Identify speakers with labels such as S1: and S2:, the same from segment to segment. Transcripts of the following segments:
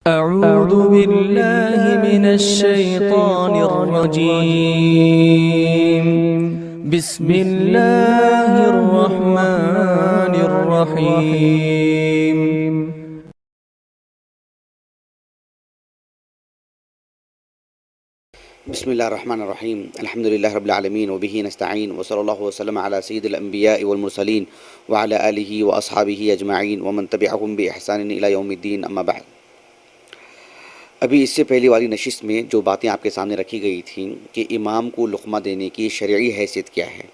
S1: أعوذ بالله من الشيطان الرجيم. بسم الله الرحمن الرحيم.
S2: بسم الله الرحمن الرحيم. الحمد لله رب العالمين وبه نستعين وصلى الله وسلم على سيد الأنبياء والمرسلين وعلى آله وأصحابه أجمعين ومن تبعهم بإحسان إلى يوم الدين. أما بعد، ابھی اس سے پہلے والی نشست میں جو باتیں آپ کے سامنے رکھی گئی تھیں کہ امام کو لقمہ دینے کی شرعی حیثیت کیا ہے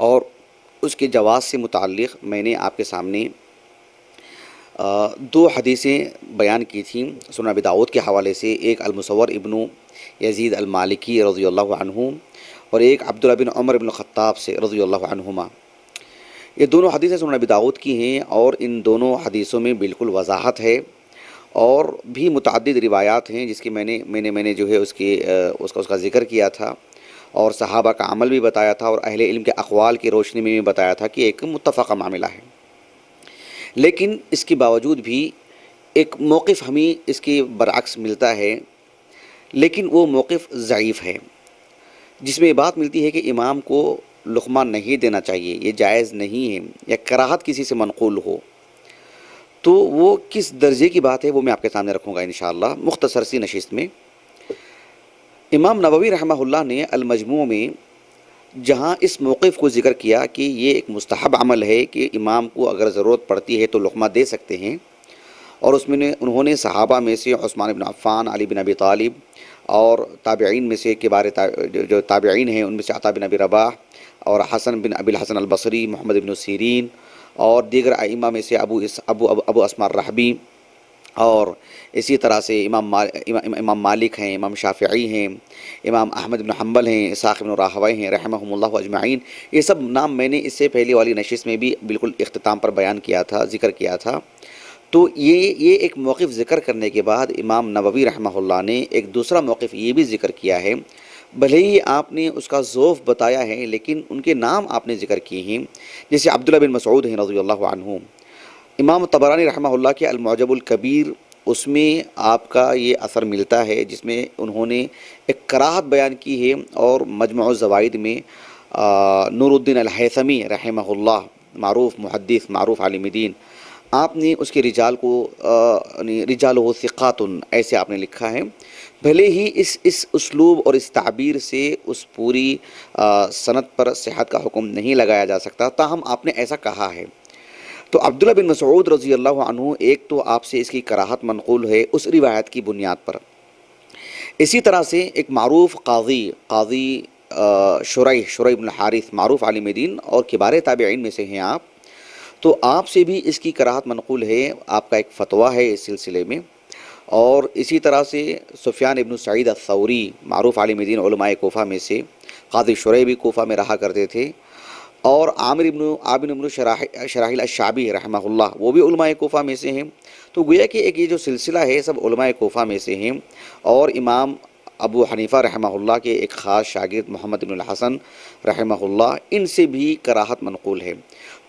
S2: اور اس کے جواز سے متعلق میں نے آپ کے سامنے دو حدیثیں بیان کی تھیں سنن ابی داؤد کے حوالے سے، ایک المصور ابن یزید المالکی رضی اللہ عنہ اور ایک عبداللہ بن عمر بن خطاب سے رضی اللہ عنہما۔ یہ دونوں حدیثیں سنن ابی داؤد کی ہیں اور ان دونوں حدیثوں میں بالکل وضاحت ہے اور بھی متعدد روایات ہیں جس کی میں نے جو ہے اس کا ذکر کیا تھا اور صحابہ کا عمل بھی بتایا تھا اور اہل علم کے اقوال کی روشنی میں بھی بتایا تھا کہ ایک متفقہ معاملہ ہے، لیکن اس کے باوجود بھی ایک موقف ہمیں اس کے برعکس ملتا ہے، لیکن وہ موقف ضعیف ہے، جس میں یہ بات ملتی ہے کہ امام کو لقمہ نہیں دینا چاہیے، یہ جائز نہیں ہے، یا کراہت کسی سے منقول ہو، تو وہ کس درجے کی بات ہے وہ میں آپ کے سامنے رکھوں گا انشاءاللہ مختصر سی نشست میں۔ امام نووی رحمہ اللہ نے المجموع میں جہاں اس موقف کو ذکر کیا کہ یہ ایک مستحب عمل ہے کہ امام کو اگر ضرورت پڑتی ہے تو لقمہ دے سکتے ہیں، اور اس میں انہوں نے صحابہ میں سے عثمان بن عفان، علی بن ابی طالب اور تابعین میں سے کبار جو تابعین ہیں ان میں سے عطا بن ابی رباح اور حسن بن ابی الحسن البصری، محمد بن سیرین اور دیگر ائمہ میں سے ابو اسماء الرحبی، اور اسی طرح سے امام مالک ہیں، امام شافعی ہیں، امام احمد بن حنبل ہیں، اسحاق بن راہویہ ہیں رحمہم اللہ اجمعین۔ یہ سب نام میں نے اس سے پہلے والی نشست میں بھی بالکل اختتام پر بیان کیا تھا، ذکر کیا تھا۔ تو یہ ایک موقف ذکر کرنے کے بعد امام نووی رحمہ اللہ نے ایک دوسرا موقف یہ بھی ذکر کیا ہے، بھلے ہی آپ نے اس کا ذوف بتایا ہے لیکن ان کے نام آپ نے ذکر کیے ہیں، جیسے عبداللہ بن مسعود ہیں رضی اللہ عنہ۔ امام طبرانی رحمہ اللہ کے المعجم الکبیر اس میں آپ کا یہ اثر ملتا ہے جس میں انہوں نے ایک کراہت بیان کی ہے، اور مجمع الزوائد میں نور الدین الہیثمی رحمہ اللہ، معروف محدث، معروف عالم دین، آپ نے اس کے رجال کو رجالہ ثقات ایسے آپ نے لکھا ہے، بھلے ہی اس اسلوب اور اس تعبیر سے اس پوری سند پر صحت کا حکم نہیں لگایا جا سکتا، تاہم آپ نے ایسا کہا ہے۔ تو عبداللہ بن مسعود رضی اللہ عنہ ایک تو آپ سے اس کی کراہت منقول ہے اس روایت کی بنیاد پر، اسی طرح سے ایک معروف قاضی شریح بن الحارث، معروف عالم دین اور کبار تابعین میں سے ہیں آپ، تو آپ سے بھی اس کی کراہت منقول ہے، آپ کا ایک فتویٰ ہے اس سلسلے میں۔ اور اسی طرح سے سفیان ابن سعید الثوری، معروف عالم دین علماء کوفہ میں سے، قاضی شریح بھی کوفہ میں رہا کرتے تھے، اور عامر ابن شراحیل الشعبی رحمہ اللہ وہ بھی علماء کوفہ میں سے ہیں۔ تو گویا کہ ایک یہ جو سلسلہ ہے سب علماء کوفہ میں سے ہیں، اور امام ابو حنیفہ رحمہ اللہ کے ایک خاص شاگرد محمد بن الحسن رحمہ اللہ، ان سے بھی کراہت منقول ہے۔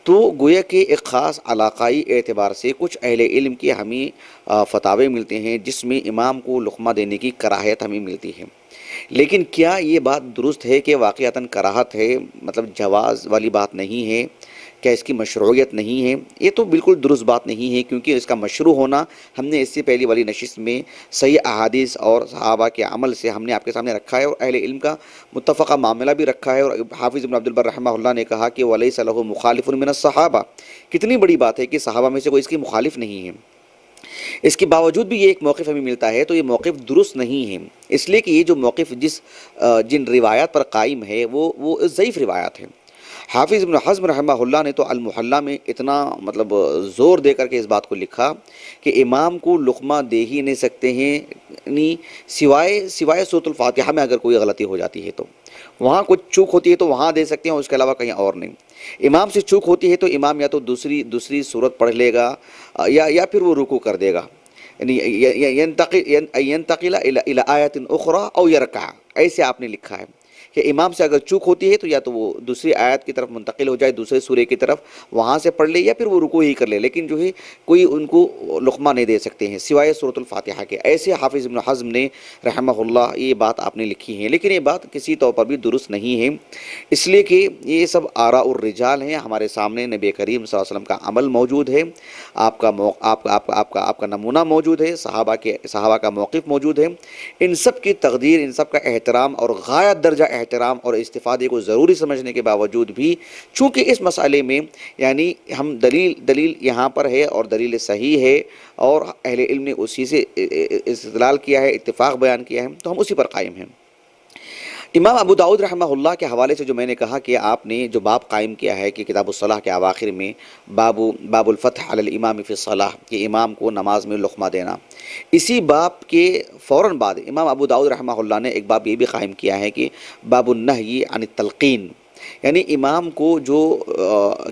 S2: تو گویا کہ ایک خاص علاقائی اعتبار سے کچھ اہل علم کے ہمیں فتاوے ملتے ہیں جس میں امام کو لقمہ دینے کی کراہت ہمیں ملتی ہے، لیکن کیا یہ بات درست ہے کہ واقعتاً کراہت ہے، مطلب جواز والی بات نہیں ہے، کیا اس کی مشروعیت نہیں ہے؟ یہ تو بالکل درست بات نہیں ہے، کیونکہ اس کا مشروع ہونا ہم نے اس سے پہلی والی نشست میں صحیح احادیث اور صحابہ کے عمل سے ہم نے آپ کے سامنے رکھا ہے، اور اہل علم کا متفقہ معاملہ بھی رکھا ہے، اور حافظ ابن عبد البر رحمہ اللہ نے کہا کہ وَلَيْسَ لَهُ مُخَالِفٌ مِّنَ الصَّحَابَةِ، کتنی بڑی بات ہے کہ صحابہ میں سے کوئی اس کی مخالف نہیں ہے۔ اس کے باوجود بھی یہ ایک موقف ہمیں ملتا ہے تو یہ موقف درست نہیں ہے، اس لیے کہ یہ جو موقف جن روایات پر قائم ہے وہ ضعیف روایات ہیں۔ حافظ ابن حزم رحمہ اللہ نے تو المحلہ میں اتنا مطلب زور دے کر کے اس بات کو لکھا کہ امام کو لقمہ دے ہی نہیں سکتے ہیں، یعنی سوائے سورۃ الفاتحہ میں اگر کوئی غلطی ہو جاتی ہے تو وہاں کچھ چوک ہوتی ہے تو وہاں دے سکتے ہیں، اس کے علاوہ کہیں اور نہیں۔ امام سے چوک ہوتی ہے تو امام یا تو دوسری سورت پڑھ لے گا یا پھر وہ رکوع کر دے گا، یعنی ینتقل الی آیت اخری او یرکع، ایسے آپ نے لکھا ہے کہ امام سے اگر چوک ہوتی ہے تو یا تو وہ دوسری آیت کی طرف منتقل ہو جائے، دوسرے سورے کی طرف، وہاں سے پڑھ لے، یا پھر وہ رکوع ہی کر لے، لیکن جو ہے کوئی ان کو لقمہ نہیں دے سکتے ہیں سوائے سورۃ الفاتحہ کے۔ ایسے حافظ ابن حزم نے رحمہ اللہ یہ بات آپ نے لکھی ہے، لیکن یہ بات کسی طور پر بھی درست نہیں ہے، اس لیے کہ یہ سب آراء الرجال ہیں۔ ہمارے سامنے نبی کریم صلی اللہ علیہ وسلم کا عمل موجود ہے، آپ کا نمونہ موجود ہے، صحابہ کا موقف موجود ہے، ان سب کی تقدیر، ان سب کا احترام اور غایت درجہ احترام اور استفادے کو ضروری سمجھنے کے باوجود بھی، چونکہ اس مسئلے میں یعنی ہم دلیل یہاں پر ہے اور دلیل صحیح ہے اور اہل علم نے اسی سے استدلال کیا ہے، اتفاق بیان کیا ہے، تو ہم اسی پر قائم ہیں۔ امام ابو داؤد رحمہ اللہ کے حوالے سے جو میں نے کہا کہ آپ نے جو باب قائم کیا ہے کہ کتاب الصلاح کے اواخر میں باب الفتح علی الامام فی الصلاح، کہ امام کو نماز میں لقمہ دینا، اسی باب کے فوراً بعد امام ابو داؤد رحمہ اللہ نے ایک باب یہ بھی قائم کیا ہے کہ باب النہی عن التلقین، یعنی امام کو جو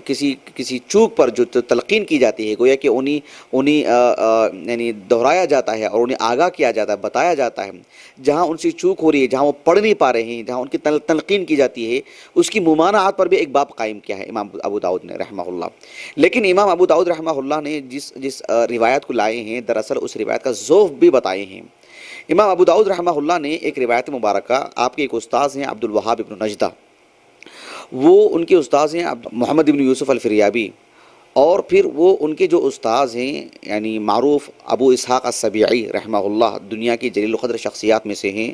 S2: کسی چوک پر جو تلقین کی جاتی ہے، گویا کہ انہیں یعنی دہرایا جاتا ہے اور انہیں آگاہ کیا جاتا ہے، بتایا جاتا ہے، جہاں ان سے چوک ہو رہی ہے، جہاں وہ پڑھ نہیں پا رہے ہیں، جہاں ان کی تلقین کی جاتی ہے، اس کی ممانعات پر بھی ایک باب قائم کیا ہے امام ابو داؤد نے رحمہ اللہ۔ لیکن امام ابو داؤد رحمہ اللہ نے جس روایت کو لائے ہیں، دراصل اس روایت کا ذوف بھی بتائے ہیں۔ امام ابو داؤد رحمہ اللہ نے ایک روایت مبارکہ، آپ کے ایک استاذ ہیں عبد الوہاب ابن نجدہ، وہ ان کے استاذ ہیں محمد ابن یوسف الفریابی، اور پھر وہ ان کے جو استاذ ہیں یعنی معروف ابو اسحاق السبیعی رحمہ اللہ، دنیا کی جلیل القدر شخصیات میں سے ہیں،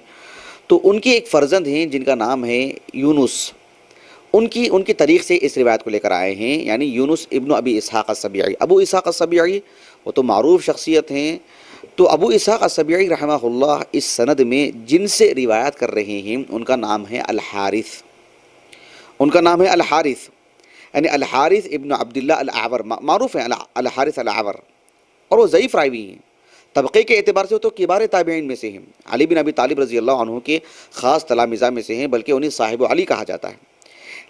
S2: تو ان کے ایک فرزند ہیں جن کا نام ہے یونس، ان کی طریق سے اس روایت کو لے کر آئے ہیں، یعنی یونس ابن ابی اسحاق السبیعی۔ ابو اسحاق السبیعی وہ تو معروف شخصیت ہیں، تو ابو اسحاق السبیعی رحمہ اللہ اس سند میں جن سے روایت کر رہے ہیں ان کا نام ہے الحارث، ان کا نام ہے الحارث، یعنی الحارث ابن عبداللہ الاعور، معروف ہیں الحارث الاعور، اور وہ ضعیف راوی ہیں، طبقے کے اعتبار سے تو کبار تابعین میں سے ہیں، علی بن ابی طالب رضی اللہ عنہ کے خاص تلامذہ میں سے ہیں، بلکہ انہیں صاحب علی کہا جاتا ہے،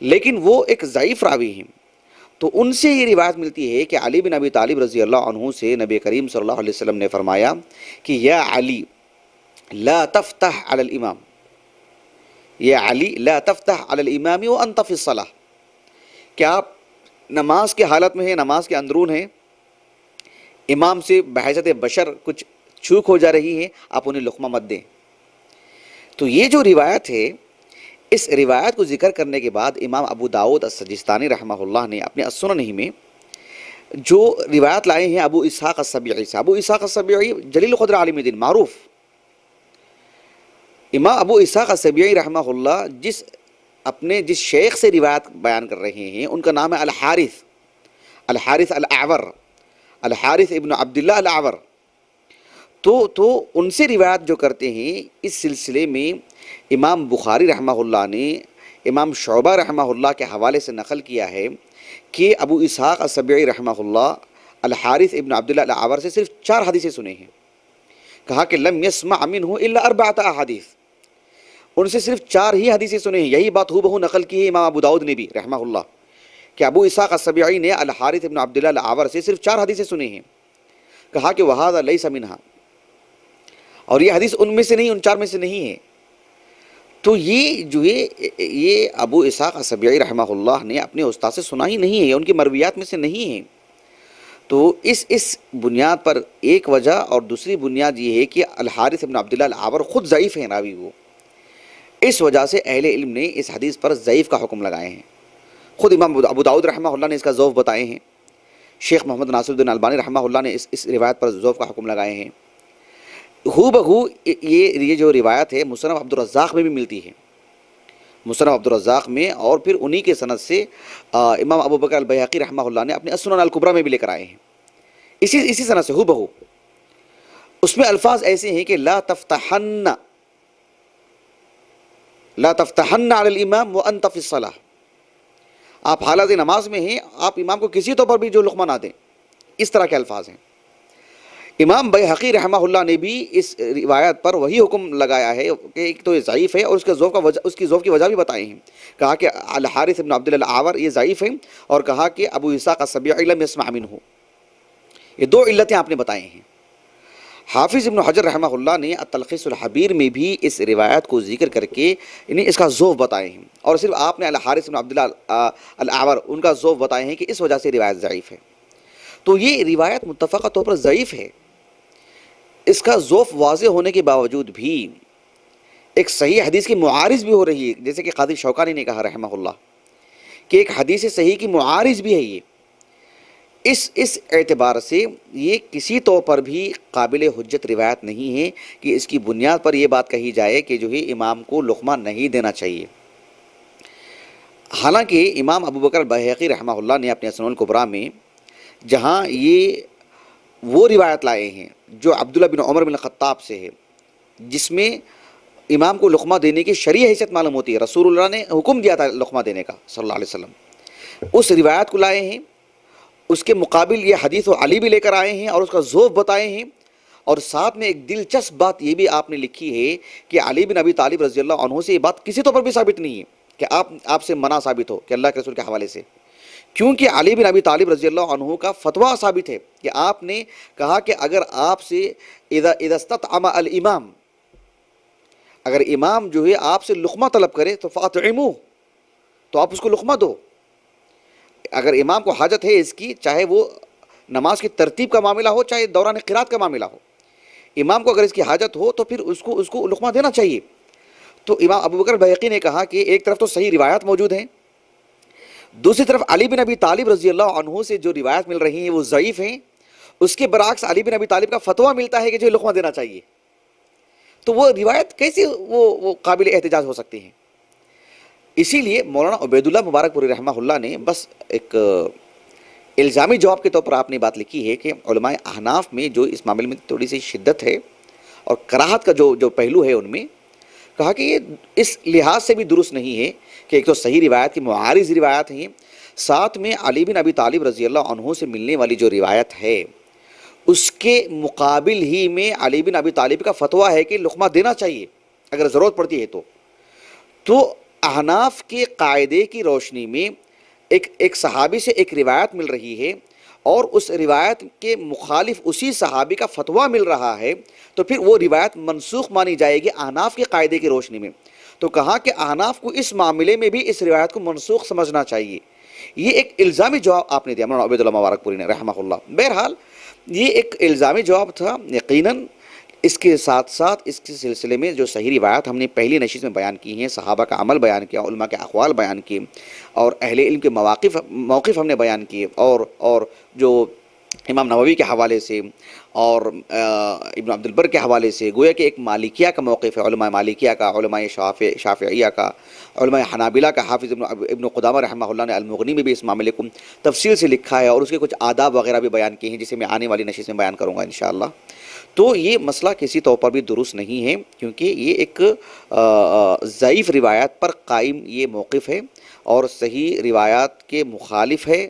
S2: لیکن وہ ایک ضعیف راوی ہیں۔ تو ان سے یہ روایت ملتی ہے کہ علی بن ابی طالب رضی اللہ عنہ سے نبی کریم صلی اللہ علیہ وسلم نے فرمایا کہ یا علی لا تفتح علی الامام، یا علی لا تفتح علی الامام وانت فی الصلاۃ، کہ آپ نماز کے حالت میں ہیں، نماز کے اندرون ہیں، امام سے بحیثیت بشر کچھ چوک ہو جا رہی ہے، آپ انہیں لقمہ مت دیں۔ تو یہ جو روایت ہے، اس روایت کو ذکر کرنے کے بعد امام ابو داؤد السجستانی رحمہ اللہ نے اپنے السنن میں جو روایت لائے ہیں ابو اسحاق السبیعی سے، ابو اسحاق السبیعی جلیل القدر عالم دین معروف، امام ابو اسحاق السبیعی رحمہ اللہ جس شیخ سے روایت بیان کر رہے ہیں ان کا نام ہے الحارث الاعور، الحارث ابن عبداللہ الاعور، تو ان سے روایت جو کرتے ہیں اس سلسلے میں امام بخاری رحمہ اللہ نے امام شعبہ رحمہ اللہ کے حوالے سے نقل کیا ہے کہ ابو اسحاق السبیعی رحمہ اللہ الحارث ابن عبداللہ الاعور سے صرف 4 حدیثیں سنے ہیں، کہا کہ لم يسمع منہ الا 4 احادیث، ان سے صرف 4 ہی حدیثیں سنے ہیں۔ یہی بات ہو بہو نقل کی ہے امام ابو داؤد نے بھی رحمہ اللہ کہ ابو اسحاق السبیعی نے الحارث ابن عبداللہ الاعور سے صرف 4 حدیثیں سنے ہیں، کہا کہ وہذا لیس منہا، اور یہ حدیث ان میں سے نہیں، ان 4 میں سے نہیں ہے۔ تو یہ ابو اسحاق السبیعی رحمہ اللہ نے اپنے استاد سے سنا ہی نہیں ہے، ان کی مرویات میں سے نہیں ہے۔ تو اس بنیاد پر ایک وجہ، اور دوسری بنیاد یہ ہے کہ الحارث ابن عبداللہ الاعور خود ضعیف ہیں راوی، وہ اس وجہ سے اہل علم نے اس حدیث پر ضعیف کا حکم لگائے ہیں۔ خود امام ابو داؤد رحمہ اللہ نے اس کا ذوف بتائے ہیں، شیخ محمد ناصر الدین البانی رحمہ اللہ نے اس روایت پر ذوف کا حکم لگائے ہیں۔ ہو بہو یہ جو روایت ہے مصنف عبد الرزاق میں بھی ملتی ہے، مصنف عبد الرزاق میں، اور پھر انہی کے سند سے امام ابو بکر البیہقی رحمہ اللہ نے اپنے السنن الکبریٰ میں بھی لے کر آئے ہیں، اسی سند سے ہو بہو۔ اس میں الفاظ ایسے ہیں کہ لا تفتحن علی الامام وانت فی الصلاۃ، آپ حالت نماز میں ہیں، آپ امام کو کسی طور پر بھی جو لقمہ نہ دیں، اس طرح کے الفاظ ہیں۔ امام بیہقی رحمہ اللہ نے بھی اس روایت پر وہی حکم لگایا ہے کہ ایک تو یہ ضعیف ہے، اور اس کی ذوف کی وجہ بھی بتائی ہیں، کہا کہ الحارث ابن عبداللہ الاعور یہ ضعیف ہیں، اور کہا کہ ابو اسحاق السبیعی لم یسمع منہ، یہ 2 علتیں آپ نے بتائی ہیں۔ حافظ ابن حجر رحمہ اللہ نے التلخیص الحبیر میں بھی اس روایت کو ذکر کر کے انہیں اس کا ضعف بتائے ہیں، اور صرف آپ نے الحارث بن عبداللہ الاعور ان کا ضعف بتائے ہیں کہ اس وجہ سے روایت ضعیف ہے۔ تو یہ روایت متفقہ طور پر ضعیف ہے، اس کا ضعف واضح ہونے کے باوجود بھی ایک صحیح حدیث کی معارض بھی ہو رہی ہے، جیسے کہ قاضی شوکانی نے کہا رحمہ اللہ کہ ایک حدیث صحیح کی معارض بھی ہے یہ۔ اس اعتبار سے یہ کسی طور پر بھی قابل حجت روایت نہیں ہے کہ اس کی بنیاد پر یہ بات کہی جائے کہ جو ہے امام کو لقمہ نہیں دینا چاہیے۔ حالانکہ امام ابو بکر البیہقی رحمہ اللہ نے اپنے سنن الکبریٰ میں جہاں یہ وہ روایت لائے ہیں جو عبداللہ بن عمر بن الخطاب سے ہے، جس میں امام کو لقمہ دینے کی شرعی حیثیت معلوم ہوتی ہے، رسول اللہ نے حکم دیا تھا لقمہ دینے کا صلی اللہ علیہ وسلم، اس روایت کو لائے ہیں۔ اس کے مقابل یہ حدیث و علی بھی لے کر آئے ہیں اور اس کا ضعف بتائے ہیں، اور ساتھ میں ایک دلچسپ بات یہ بھی آپ نے لکھی ہے کہ علی بن ابی طالب رضی اللہ عنہ سے یہ بات کسی طور پر بھی ثابت نہیں ہے کہ آپ سے منع ثابت ہو کہ اللہ کے رسول کے حوالے سے، کیونکہ علی بن ابی طالب رضی اللہ عنہ کا فتویٰ ثابت ہے کہ آپ نے کہا کہ اگر آپ سے اذا استطعم الامام، اگر امام جو ہے آپ سے لقمہ طلب کرے تو فاطعموہ، تو آپ اس کو لقمہ دو۔ اگر امام کو حاجت ہے اس کی، چاہے وہ نماز کی ترتیب کا معاملہ ہو، چاہے دوران قرات کا معاملہ ہو، امام کو اگر اس کی حاجت ہو تو پھر اس کو لقمہ دینا چاہیے۔ تو امام ابو بکر البیہقی نے کہا کہ ایک طرف تو صحیح روایات موجود ہیں، دوسری طرف علی بن ابی طالب رضی اللہ عنہ سے جو روایت مل رہی ہیں وہ ضعیف ہیں، اس کے برعکس علی بن ابی طالب کا فتویٰ ملتا ہے کہ جو لقمہ دینا چاہیے، تو وہ روایت کیسے وہ قابل احتجاج ہو سکتی ہیں؟ اسی لیے مولانا عبید اللہ مبارک پوری رحمہ اللہ نے بس ایک الزامی جواب کے طور پر آپ نے بات لکھی ہے کہ علماء احناف میں جو اس معاملے میں تھوڑی سی شدت ہے اور کراہت کا جو پہلو ہے، ان میں کہا کہ یہ اس لحاظ سے بھی درست نہیں ہے کہ ایک تو صحیح روایت کی معارض روایت ہیں، ساتھ میں علی بن ابی طالب رضی اللہ عنہ سے ملنے والی جو روایت ہے اس کے مقابل ہی میں علی بن ابی طالب کا فتویٰ ہے کہ لقمہ دینا چاہیے اگر ضرورت پڑتی ہے تو احناف کے قاعدے کی روشنی میں ایک صحابی سے ایک روایت مل رہی ہے اور اس روایت کے مخالف اسی صحابی کا فتویٰ مل رہا ہے، تو پھر وہ روایت منسوخ مانی جائے گی احناف کے قاعدے کی روشنی میں۔ تو کہا کہ احناف کو اس معاملے میں بھی اس روایت کو منسوخ سمجھنا چاہیے۔ یہ ایک الزامی جواب آپ نے دیا مولانا عبید اللہ مبارک پوری نے رحمہ اللہ۔ بہرحال یہ ایک الزامی جواب تھا، یقیناً اس کے ساتھ ساتھ اس کے سلسلے میں جو صحیح روایت ہم نے پہلی نشست میں بیان کی ہیں، صحابہ کا عمل بیان کیا، علماء کے اقوال بیان کیے، اور اہل علم کے موقف ہم نے بیان کیے، اور جو امام نووی کے حوالے سے اور ابن عبد البر کے حوالے سے گویا کہ ایک مالکیہ کا موقف ہے، علماء مالکیہ کا، علماء شافعیہ کا، علماء حنابلہ کا۔ حافظ ابن قدامہ رحمہ اللہ نے المغنی میں بھی اس معاملے کو تفصیل سے لکھا ہے اور اس کے کچھ آداب وغیرہ بھی بیان کیے ہیں، جسے میں آنے والی نشست میں بیان کروں گا انشاءاللہ۔ تو یہ مسئلہ کسی طور پر بھی درست نہیں ہے، کیونکہ یہ ایک ضعیف روایت پر قائم یہ موقف ہے اور صحیح روایات کے مخالف ہے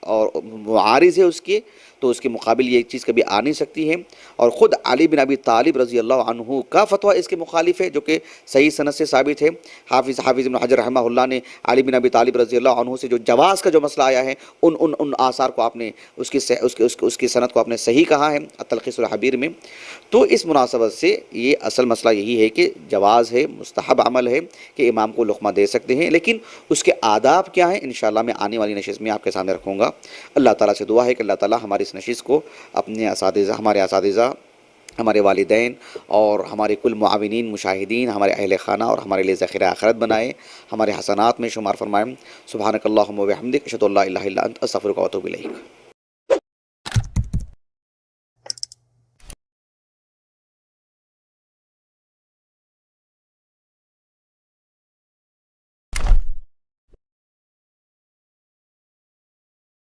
S2: اور معارض ہے اس کے، تو اس کے مقابل یہ چیز کبھی آ نہیں سکتی ہے۔ اور خود علی بن ابی طالب رضی اللہ عنہ کا فتویٰ اس کے مخالف ہے، جو کہ صحیح سند سے ثابت ہے۔ حافظ ابن حجر رحمہ اللہ نے علی بن ابی طالب رضی اللہ عنہ سے جو جواز کا جو مسئلہ آیا ہے، ان آثار کو آپ نے اس کی سند کو آپ نے صحیح کہا ہے التلخیص الحبیر میں۔ تو اس مناسبت سے یہ اصل مسئلہ یہی ہے کہ جواز ہے، مستحب عمل ہے کہ امام کو لقمہ دے سکتے ہیں، لیکن اس کے آداب کیا ہیں انشاءاللہ میں آنے والی نشست میں آپ کے سامنے رکھوں گا۔ اللہ تعالیٰ سے دعا ہے کہ اللہ تعالیٰ ہماری اس نشست کو اپنے ہمارے اساتذہ، ہمارے والدین اور ہمارے کل معاونین، مشاہدین، ہمارے اہل خانہ اور ہمارے لیے ذخیرہ آخرت بنائے، ہمارے حسنات میں شمار فرمائیں۔ سبحانک اللہم و بحمدک، اشہد ان لا الہ الا انت، استغفرک و اتوب الیک۔